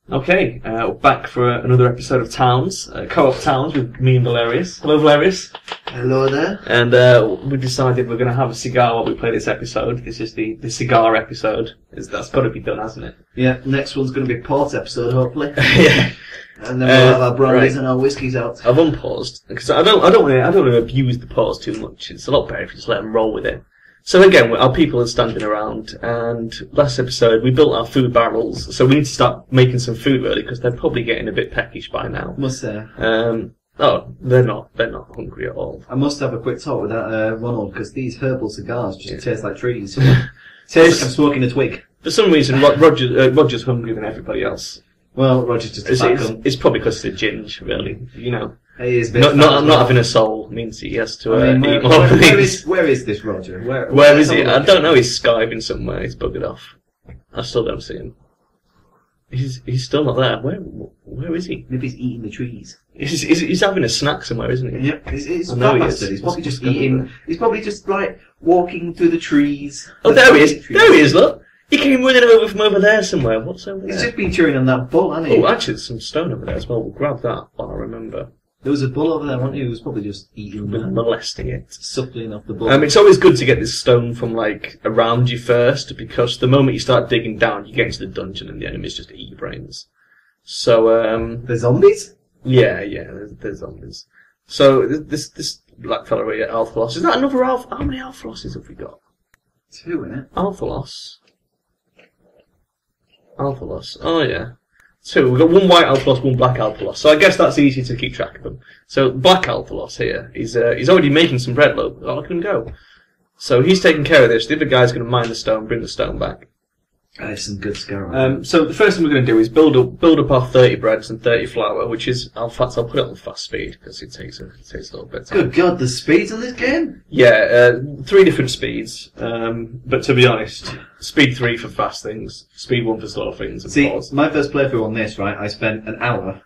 Okay, back for another episode of Towns, Co-op Towns with me and Velerious. Hello, Velerious. Hello there. And we decided we're going to have a cigar while we play this episode. This is the cigar episode. That's got to be done, hasn't it? Yeah, next one's going to be a port episode, hopefully. Yeah. And then we'll have our brandies and our whiskies out. I've unpaused because I don't want to abuse the pause too much. It's a lot better if you just let them roll with it. So again, our people are standing around, and last episode we built our food barrels, so we need to start making some food really, because they're probably getting a bit peckish by now. Must say. Oh, they're not hungry at all. I must have a quick talk with that Ronald, because these herbal cigars just taste like trees. Tastes like I'm smoking a twig. For some reason, Roger's hungrier than everybody else. Well, Roger's just a backup. It's probably because it's a ginge, really, you know. He is not having a soul means he has to eat more where is this Roger? Where is he? I don't know. He's skiving somewhere. He's buggered off. I still don't see him. He's still not there. Where is he? Maybe he's eating the trees. He's having a snack somewhere, isn't he? Yep. He's probably just eating. He's probably just like walking through the trees. Oh, there he is. There he is. Look. He came running over from over there somewhere. What's over there? He's just been chewing on that bull, hasn't he? Oh, actually, there's some stone over there as well. We'll grab that while I remember. There was a bull over there, wasn't he? Who was probably just eating them. Molesting it. Suckling off the bull. It's always good to get this stone from, like, around you first, because the moment you start digging down, you get into the dungeon and the enemies just eat your brains. So, The zombies? Yeah, there's zombies. So, this black fella here, Alphalos, is that another Alpha? How many Alphalosses have we got? 2, innit? Alphalos. Oh, yeah. 2. We've got one white Alphalos, one black Alphalos. So I guess that's easy to keep track of them. So black Alphalos here, he's already making some bread, look. Oh, look at him go. So he's taking care of this. The other guy's going to mine the stone, bring the stone back. That's some good scar. So the first thing we're going to do is build up our 30 breads and 30 flour, which is, in fact, I'll put it on fast speed, because it takes a little bit of time. Good God, there's speeds on this game? Yeah, 3 different speeds, but to be honest, speed 3 for fast things, speed 1 for slow things, and See, pause. my first playthrough on this, right, I spent an hour,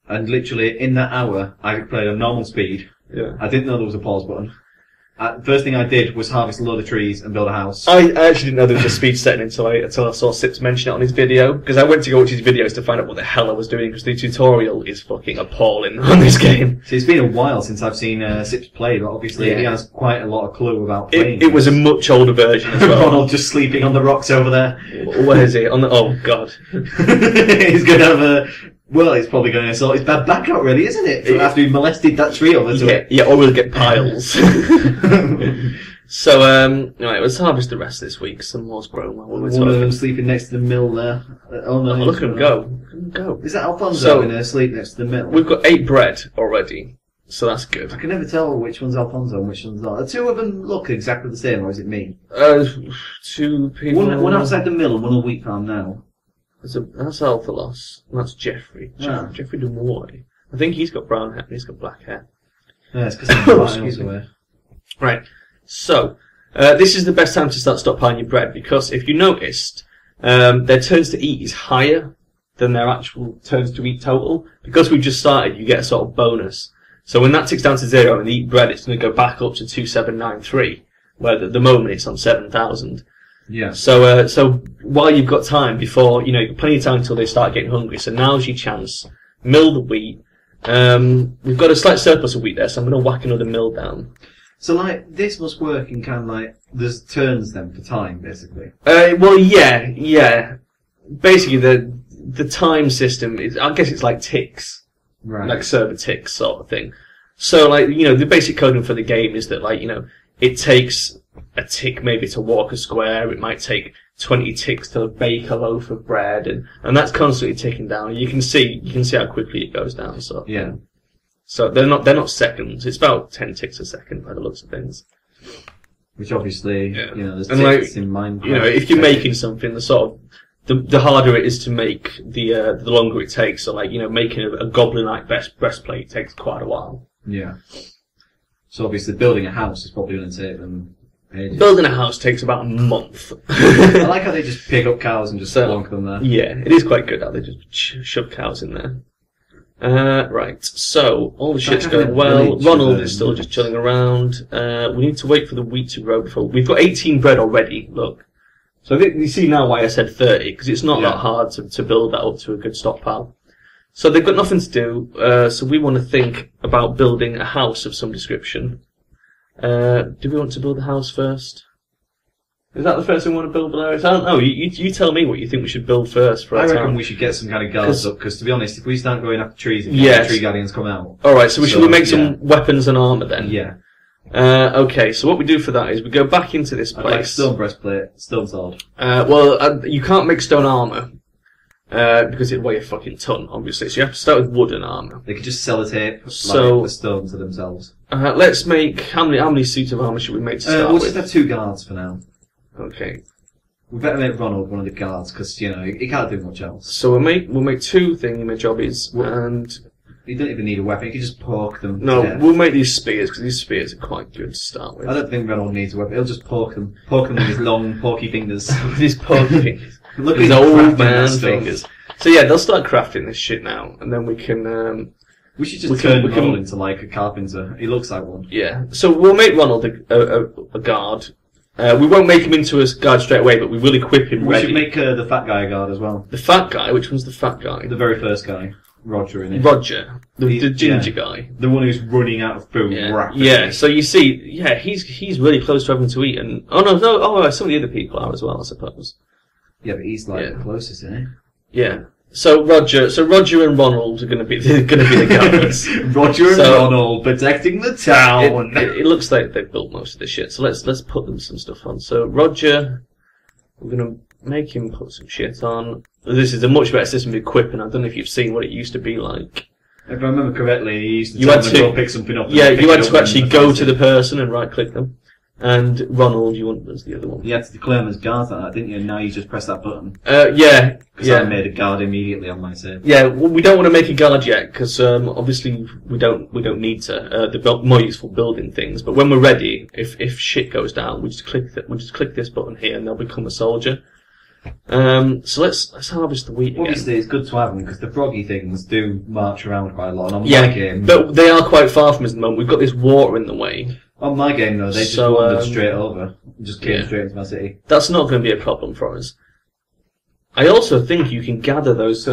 and literally in that hour, I played on normal speed. Yeah. I didn't know there was a pause button. First thing I did was harvest a load of trees and build a house. I actually didn't know there was a speed setting until I saw Sips mention it on his video, because I went to go watch his videos to find out what the hell I was doing, because the tutorial is fucking appalling on this game. See, it's been a while since I've seen Sips play, but obviously he has quite a lot of clue about playing. It was a much older version as well. Ronald just sleeping on the rocks over there. Where is he? Oh god. He's going to have a... Well, it's probably going to sort his bad back out, really, isn't it? After he molested that tree over to it. Yeah, or we'll get piles. So, right, let's harvest the rest this week. Some more's grown while we're One of them sleeping next to the mill there. Oh, no. Look at him go. Look at him go. Is that Alfonso in there asleep next to the mill? We've got 8 bread already, so that's good. I can never tell which one's Alfonso and which one's not. The 2 of them look exactly the same, or is it me? 2 people... One outside the mill and one on the wheat farm now. That's Alphalos, and that's Jeffrey. Jeffrey Dumoy. I think he's got brown hair and he's got black hair. Yeah, it's because I'm away. Right, so, this is the best time to start stockpiling your bread, because if you noticed, their turns to eat is higher than their actual turns to eat total. Because we've just started, you get a sort of bonus. So when that ticks down to 0 and they eat bread, it's going to go back up to 2793, where at the moment it's on 7,000. Yeah. So while you've got time before, you've got plenty of time until they start getting hungry, so now's your chance. Mill the wheat. We've got a slight surplus of wheat there, so I'm going to whack another mill down. So, like, this must work in kind of like, there's turns then for time, basically. Well, yeah. Basically, the time system is, I guess it's like ticks. Right. Like server ticks sort of thing. So, like, the basic coding for the game is that, like, it takes a tick maybe to walk a square, it might take 20 ticks to bake a loaf of bread, and that's constantly ticking down. You can see how quickly it goes down, so. Yeah. So they're not seconds, it's about 10 ticks a second by the looks of things. Which obviously, there's and ticks in mind. If you're making something, the harder it is to make, the longer it takes. So, like, making a goblin-like breastplate takes quite a while. Yeah. So obviously building a house is probably going to take them ages. Building a house takes about a month. I like how they just pick up cows and just plonk them there. Yeah, it is quite good how they just shove cows in there. Right, so all the shit's going well. Ronald is still just chilling around. We need to wait for the wheat to grow before... We've got 18 bread already, look. So I think you see now why I said 30, because it's not Yeah. that hard to build that up to a good stockpile. So they've got nothing to do, so we want to think about building a house of some description. Do we want to build a house first? Is that the first thing we want to build, Velerious? I don't know. You tell me what you think we should build first for our I reckon town. we should get some kind of guards up, because to be honest, if we start going after trees, and Yes. tree guardians come out. Alright, so should we make some weapons and armour then? Yeah. Okay, so what we do for that is we go back into this I'd like place. stone breastplate, stone sword. You can't make stone armour. Because it'd weigh a fucking ton, obviously. So you have to start with wood and armour. They could just sellotape So- the stone to themselves. Let's make... How many suits of armour should we make to start We'll with? just have 2 guards for now. Okay. We better make Ronald one of the guards, because, you know, he can't do much else. So we'll make 2 thingamajobbies, and... You don't even need a weapon, you can just poke them. No, to death. we'll make these spears, because these spears are quite good to start with. I don't think Ronald needs a weapon, he'll just poke them with his long, pokey fingers. These pokey fingers. Look at These him old crafting man that stuff. fingers. So yeah, they'll start crafting this shit now, and then we can... We should just we turn can- Ronald into, like, a carpenter. He looks like one. Yeah, so we'll make Ronald a guard. We won't make him into a guard straight away, but we will equip him We ready. should make the fat guy a guard as well. The fat guy, which one's the fat guy? The very first guy. Roger, in it. Roger, the ginger yeah. guy. The one who's running out of food rapidly. Yeah, so you see, yeah, he's really close to having to eat, and some of the other people are as well, I suppose. Yeah, but he's like the closest, isn't Yeah. So Roger and Ronald are going to be the guards. he? Roger and Ronald protecting the town. It looks like they've built most of the shit, so let's put them some stuff on. So Roger, we're going to make him put some shit on. This is a much better system of equipping. I don't know if you've seen what it used to be like. If I remember correctly, he used to You tell had them to- to go pick something up. and Yeah, pick you it had up to actually and go advance to it. the person and right-click them. And Ronald, you want was the other one. You had to declare them as guards like that, didn't you? And now you just press that button. Yeah. Because I made a guard immediately on my save. Yeah, well, we don't want to make a guard yet because obviously we don't need to. They're more useful building things. But when we're ready, if shit goes down, we just click this button here and they'll become a soldier. So let's harvest the wheat again. Obviously, it's good to have them because the froggy things do march around quite a lot. And on Yeah, my game, but they are quite far from us at the moment. We've got this water in the way. on my game though, they just wandered straight over, and just came straight into my city. That's not going to be a problem for us. I also think you can gather those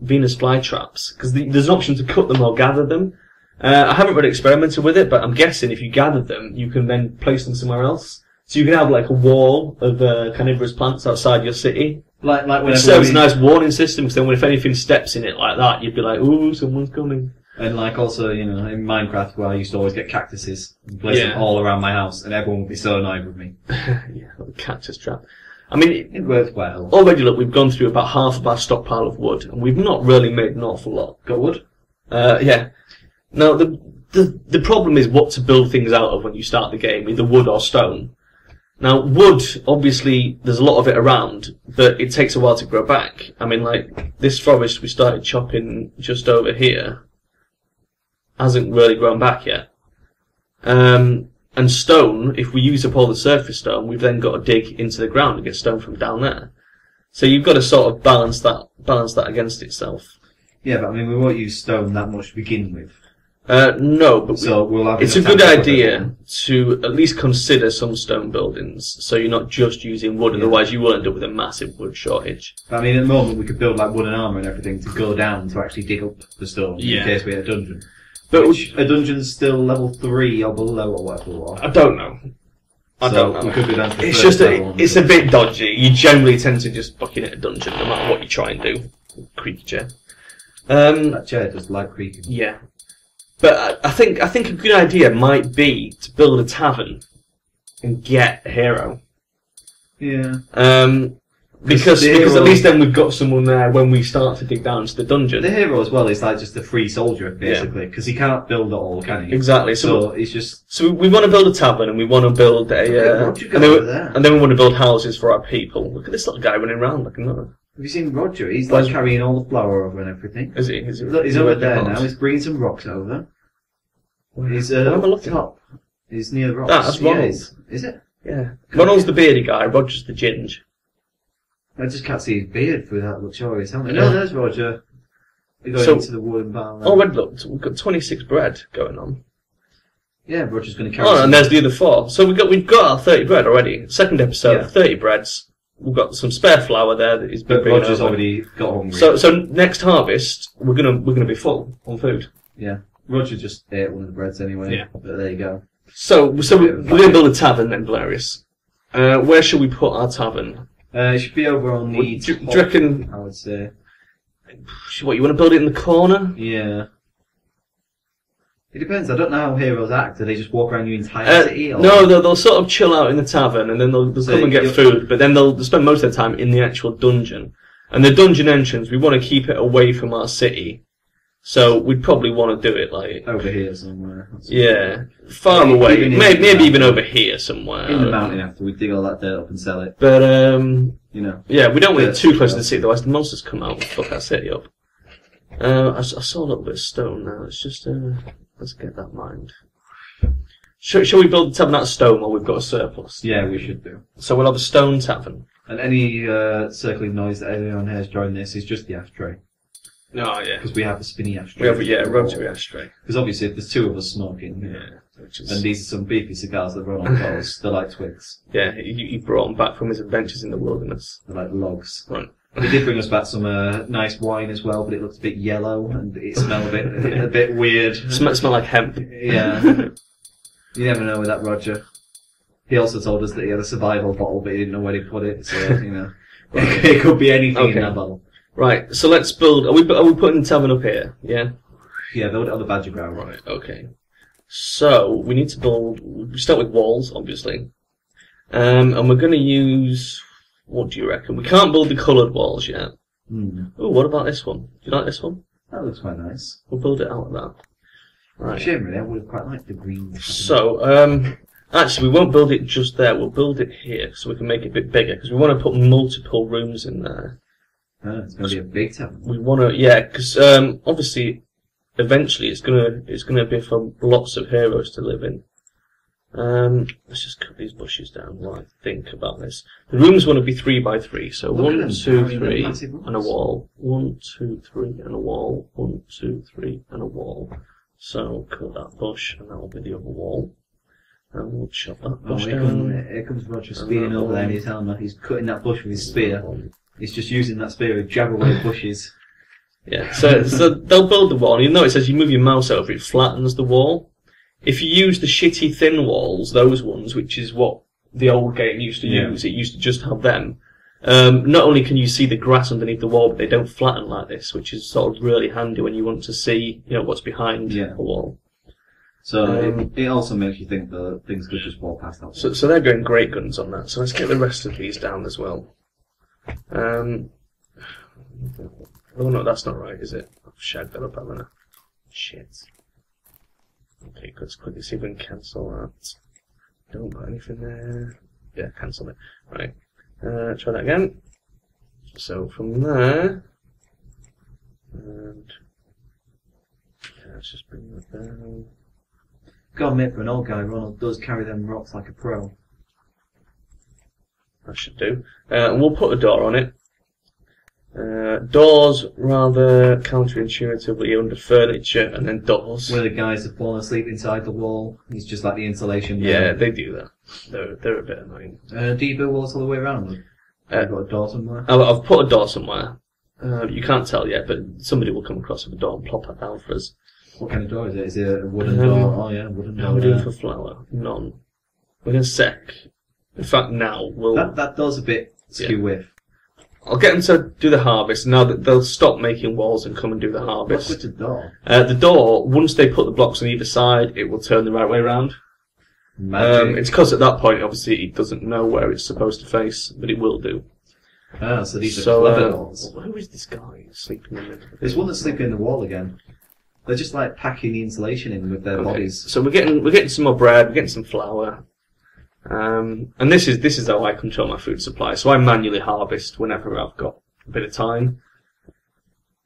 Venus flytraps because there's an option to cut them or gather them. I haven't really experimented with it, but I'm guessing if you gather them, you can then place them somewhere else. So you can have like a wall of carnivorous plants outside your city. Like It whenever serves a nice warning system, because then if anything steps in it like that, you'd be like, ooh, someone's coming. And like also, you know, in Minecraft where I used to always get cactuses and place them all around my house, and everyone would be so annoyed with me. Yeah, the cactus trap. I mean, It worked well. already look, we've gone through about half of our stockpile of wood, and we've not really made an awful lot. Got wood? Yeah. Now, the problem is what to build things out of when you start the game, either wood or stone. Now, wood, obviously, there's a lot of it around, but it takes a while to grow back. I mean, like, this forest we started chopping just over here hasn't really grown back yet. And stone, if we use up all the surface stone, we've then got to dig into the ground to get stone from down there. So you've got to sort of balance that against itself. Yeah, but I mean, we won't use stone that much to begin with. No, but So we'll have it's a enough good time to put idea them to at least consider some stone buildings, so you're not just using wood, otherwise you will end up with a massive wood shortage. on. I mean, at the moment we could build like wooden armour and everything to go down to actually dig up the stone Yeah. in case we had a dungeon. But Which, a dungeon's still level 3 or below or whatever it was. I don't know. I So don't know. we could go down to the It's first just level. it's a bit dodgy. You generally tend to just fucking hit a dungeon, no matter what you try and do. Creaky chair. That chair does like creaking. Yeah. But I think a good idea might be to build a tavern and get a hero. Yeah. Because the at hero- least then we've got someone there when we start to dig down into the dungeon. The hero as well is like just a free soldier, basically, because he can't build it all, can he? Exactly. So he's just... So we want to build a tavern and we want to build Roger got and then, over there. and then we want to build houses for our people. Look at this little guy running around like another. Have you seen Roger? He's Where's- like carrying all the flour over and everything. Is he? Is he? Look, he's is he over working there hard? now. He's bringing some rocks over. He's Where am I up looking? top. He's near the rocks. Ah, that's Yeah, Ronald. is it? Yeah. Ronald's the beardy guy. Roger's the ginge. I just can't see his beard through that luxurious helmet. Yeah. No, there's Roger. We're going So- into the wooden barn. now. Already looked. We've got 26 bread going on. Yeah, Roger's going to carry Oh, some... and there's the other 4. So we've got our 30 bread already. Second episode, Yeah. 30 breads. we've got some spare flour there that is been But Roger's already got hungry. So next harvest we're gonna be full on food. Yeah. Roger just ate one of the breads anyway. Yeah. But there you go. So we're gonna build a tavern then, Velerious. Where should we put our tavern? It should be over on the Do top, you reckon? I would say. What, you want to build it in the corner? Yeah. It depends. I don't know how heroes act. Do they just walk around your entire city? Or? No, they'll sort of chill out in the tavern, and then they'll come and get food. But then they'll spend most of their time in the actual dungeon. And the dungeon entrance, we want to keep it away from our city. So we'd probably want to do it like over here somewhere. Yeah, far away. Maybe even over here somewhere. In the mountain after we dig all that dirt up and sell it. But you know. Yeah, we don't want it too close to the city, otherwise the monsters come out and fuck our city up. I saw a little bit of stone now. Let's just let's get that mined. Shall we build the tavern out of stone while we've got a surplus? Yeah, we should do. So we'll have a stone tavern. And any circling noise that anyone hears during this is just the ashtray. Oh, yeah. Because we have a spinny ashtray. We have a rotary ashtray. Because obviously if there's two of us smoking, and these are some beefy cigars that run on bottles, they're like twigs. Yeah, he brought them back from his adventures in the wilderness. They're like logs. Right. He did bring us back some nice wine as well, but it looked a bit yellow and it smelled a bit weird. Smell like hemp. Yeah. You never know with that Roger. He also told us that he had a survival bottle, but he didn't know where to put it, so, you know. It could be anything in that bottle. Right, so let's build... Are we putting the tavern up here? Yeah? Yeah, build it on the badger ground. Right, okay. So, we need to build... We start with walls, obviously. And we're going to use... What do you reckon? We can't build the coloured walls yet. Oh, what about this one? Do you like this one? That looks quite nice. We'll build it out of that. Right. Shame, really. I would have quite liked the green. So, actually, we won't build it just there. We'll build it here, so we can make it a bit bigger, because we want to put multiple rooms in there. Oh, it's going to be a big tavern. We want to, yeah, because obviously, eventually, it's gonna be for lots of heroes to live in. Let's just cut these bushes down while I think about this. The rooms want to be 3 by 3, so Look 1, 2, 3, rooms. and a wall. 1, 2, 3, and a wall. 1, 2, 3, and a wall. So cut that bush, and that will be the other wall. And we'll chop that bush down. Here comes Roger speeding over there in his helmet. He's cutting that bush with his spear. He's just using that spear to jab away bushes. Yeah, so they'll build the wall, and you notice as you move your mouse over, it flattens the wall. If you use the shitty thin walls, those ones, which is what the old game used to use, it used to just have them. Not only can you see the grass underneath the wall, but they don't flatten like this, which is sort of really handy when you want to see, what's behind the wall. So it also makes you think that things could just walk past that. So they're going great guns on that. So let's get the rest of these down as well. Oh no, that's not right, is it? I've shagged that up, haven't I? Shit. Okay, let's quickly see if we can cancel that. Don't put anything there. Yeah, cancel it. Right. Try that again. So from there, and let's just bring that down. Gotta admit, for an old guy, Ronald does carry them rocks like a pro. That should do. And we'll put a door on it. Doors rather counterintuitively under furniture, and then doors. One of the guys have fallen asleep inside the wall. He's just like the insulation. Yeah, they do that. They're a bit annoying. Do you build walls all the way around them? You've got a door somewhere? I've put a door somewhere. You can't tell yet, but somebody will come across with a door and plop that down for us. What kind of door is it? Is it a wooden door? Oh yeah, wooden door. How are we doing for flour? None. In a sec. In fact, now we'll... That door's a bit skew with. I'll get them to do the harvest. Now that they'll stop making walls and come and do the harvest. What's with the door? The door, once they put the blocks on either side, it will turn the right way around. Magic. It's because at that point, obviously, it doesn't know where it's supposed to face, but it will do. Ah, so these are clever doors. Who is this guy sleeping in the middle? There's one that's sleeping in the wall again. They're just like packing the insulation in with their bodies. So we're getting some more bread, we're getting some flour. And this is how I control my food supply. So I manually harvest whenever I've got a bit of time.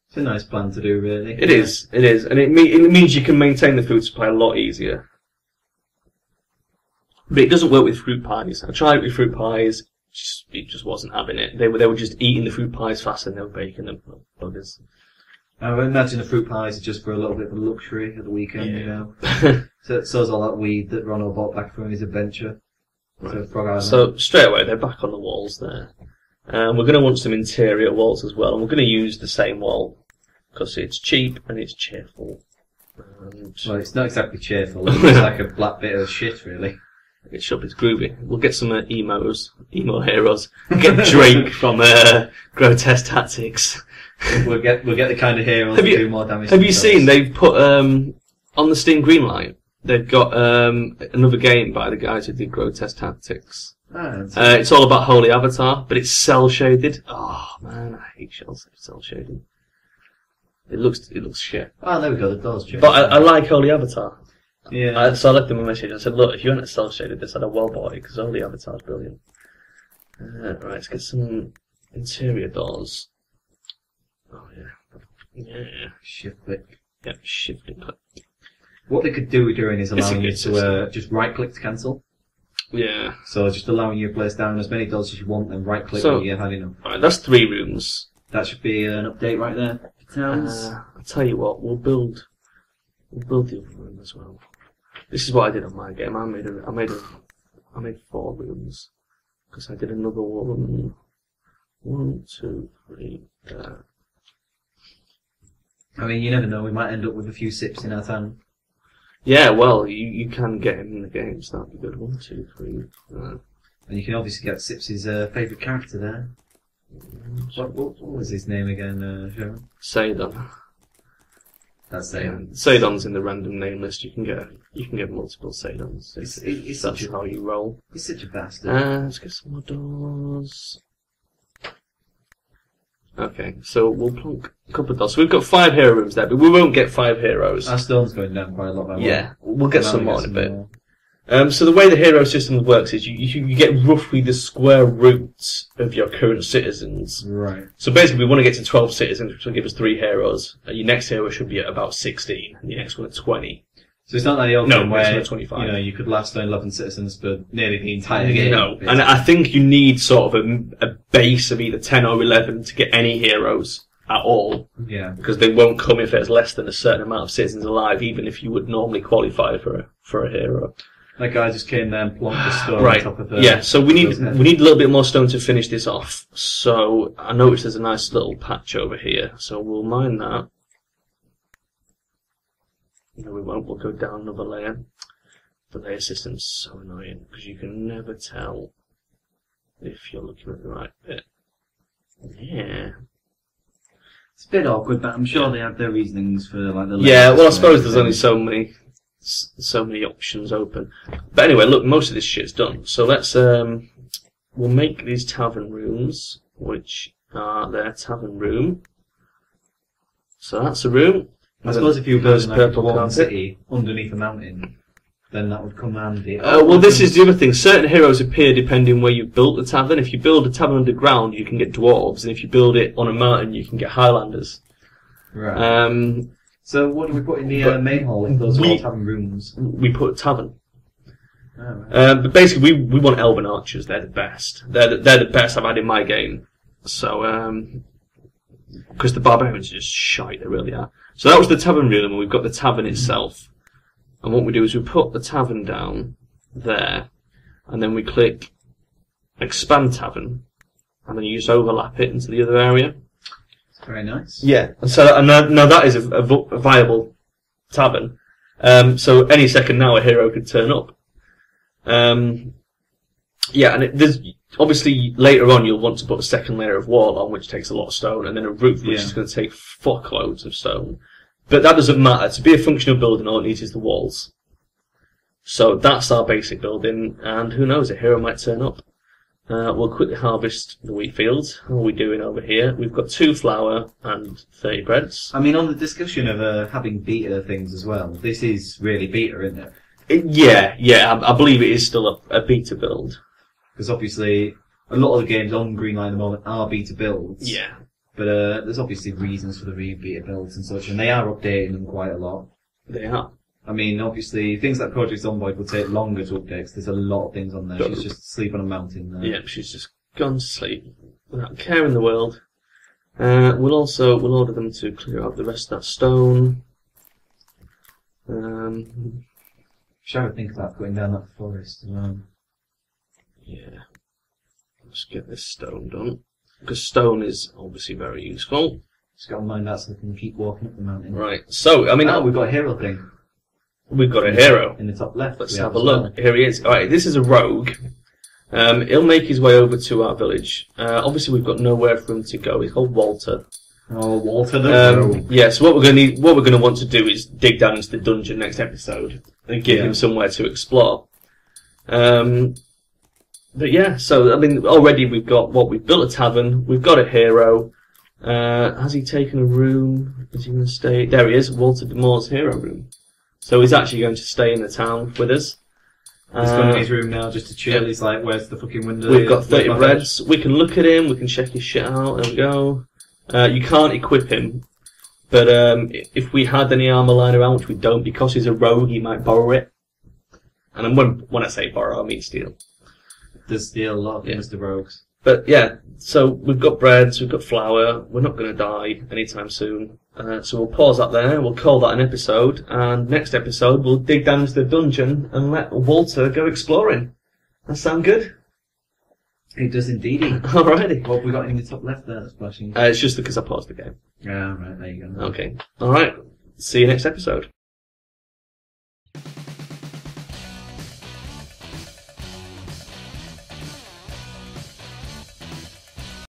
It's a nice plan to do, really. It is, and it means you can maintain the food supply a lot easier. But it doesn't work with fruit pies. I tried it with fruit pies, it just wasn't having it. They were just eating the fruit pies faster than they were baking them. Buggers. I would imagine the fruit pies are just for a little bit of a luxury at the weekend, you know. So's all that weed that Ronald bought back from his adventure. Right. So straight away they're back on the walls there. And we're going to want some interior walls as well, and we're going to use the same wall because it's cheap and it's cheerful. And Well, it's not exactly cheerful. It's like a black bit of shit, really. it's up, it's groovy. We'll get some emo heroes. Get Drake from Grotesque Tactics. We'll get the kind of heroes that do more damage. Have you seen they've put on the Steam Greenlight? They've got another game by the guys who did Grotesque Tactics. It's all about Holy Avatar, but it's cell shaded. Oh man, I hate cell shading. It looks shit. Oh, there we go. The door's changed. But I like Holy Avatar. Yeah. So I left them a message. I said, look, if you want a cell shaded this, I'd have well bought it because Holy Avatar's brilliant. Right, let's get some interior doors. Oh yeah. Shift click. Yeah, shift and click. What they could do with doing is allowing you good to just right click to cancel. Yeah. So just allowing you to place down as many doors as you want, then right click when you've had enough. Alright, that's 3 rooms. That should be an update right there. Towns. I'll tell you what, we'll build the other room as well. This is what I did on my game. I made 4 rooms because I did another one. 1, 2, 3. There. I mean, you never know. We might end up with a few sips in our town. Yeah, well, you can get him in the game, so that'd be good. 1, 2, 3. And you can obviously get Sips' favourite character there. What was his name again, Sharon? Sadon. That's Sadon. Sadon's in the random name list. You can get multiple Sadons. That's how you roll. He's such a bastard. Let's get some more doors. Okay, so we'll plonk a couple of doors. So we've got 5 hero rooms there, but we won't get 5 heroes. Our stone's going down quite a lot. Yeah, we'll get some more in a bit. So the way the hero system works is you get roughly the square root of your current citizens. Right. So basically we want to get to 12 citizens, which will give us 3 heroes. Your next hero should be at about 16, and your next one at 20. So it's not like the old game where 25. you could last on 11 citizens for nearly the entire game. No, basically. And I think you need sort of a base of either 10 or 11 to get any heroes at all. Yeah. Because they won't come if there's less than a certain amount of citizens alive, even if you would normally qualify for a hero. That guy just came there and plonked the stone right. on top of Yeah, so we need a little bit more stone to finish this off. So I noticed there's a nice little patch over here, so we'll mine that. No, we won't. We'll go down another layer. The layer system's so annoying because you can never tell if you're looking at the right bit. Yeah. It's a bit awkward, but I'm sure they have their reasonings for like the. Yeah, well, I suppose there's only so many options open. But anyway, look, most of this shit's done. So let's we'll make these tavern rooms, which are their tavern room. So that's a room. I suppose if you were building like a dwarven city underneath a mountain, then that would come handy. Well, this is the other thing. Certain heroes appear depending where you've built the tavern. If you build a tavern underground, you can get dwarves, and if you build it on a mountain, you can get highlanders. Right. So what do we put in the main hall if those are all tavern rooms? We put tavern. Oh, right. But basically, we want elven archers. They're the best. They're the best I've had in my game. So, because the barbarians are just shite, they really are. So that was the tavern room, and we've got the tavern itself. And what we do is we put the tavern down there, and then we click expand tavern, and then you just overlap it into the other area. Very nice. Yeah. So now that is a viable tavern. So any second now a hero could turn up. Yeah, and there's obviously later on you'll want to put a second layer of wall on, which takes a lot of stone, and then a roof, which is going to take fuckloads of stone. But that doesn't matter. To be a functional building, all it needs is the walls. So that's our basic building, and who knows, a hero might turn up. We'll quickly harvest the wheat fields. How are we doing over here? We've got 2 flour and 30 breads. I mean, on the discussion of having beta things as well, this is really beta, isn't it? Yeah, I believe it is still a beta build. Because obviously, a lot of the games on Greenlight at the moment are beta builds. Yeah. But there's obviously reasons for the beta builds and such, and they are updating them quite a lot. They are. I mean, obviously, things like Project Zomboid will take longer to update, 'cause there's a lot of things on there. She's just asleep on a mountain there. Yeah, she's just gone to sleep without a care in the world. We'll order them to clear out the rest of that stone. Should I think about going down that forest? Yeah. Let's get this stone done. because stone is obviously very useful. Just gotta mind that so we can keep walking up the mountain. Right. So I mean, we've got a hero thing. We've got a hero In the top left. Let's have a look. Here he is. All right. This is a rogue. He'll make his way over to our village. Obviously, we've got nowhere for him to go. He's called Walter. Oh, Walter the rogue. Yeah. So what we're going to want to do is dig down into the dungeon next episode and give him somewhere to explore. But yeah. So I mean, already we've built a tavern. We've got a hero. Has he taken a room? Is he going to stay? There he is. Walter de Moore's hero room. So he's actually going to stay in the town with us. He's gone in his room now just to chill. He's like, where's the fucking window? We've got 30 breads. We can look at him. We can check his shit out. There we go. You can't equip him. But if we had any armor lying around, which we don't, because he's a rogue, he might borrow it. And when I say borrow, I mean steal. Does steal a lot of things to rogues. But yeah, so we've got breads, we've got flour. We're not going to die anytime soon. So we'll pause that there. We'll call that an episode. And next episode, we'll dig down into the dungeon and let Walter go exploring. That sound good? It does indeed. Alrighty. What have we got in the top left there that's flashing? It's just because I paused the game. Yeah, right, there you go. Okay. Alright. See you next episode.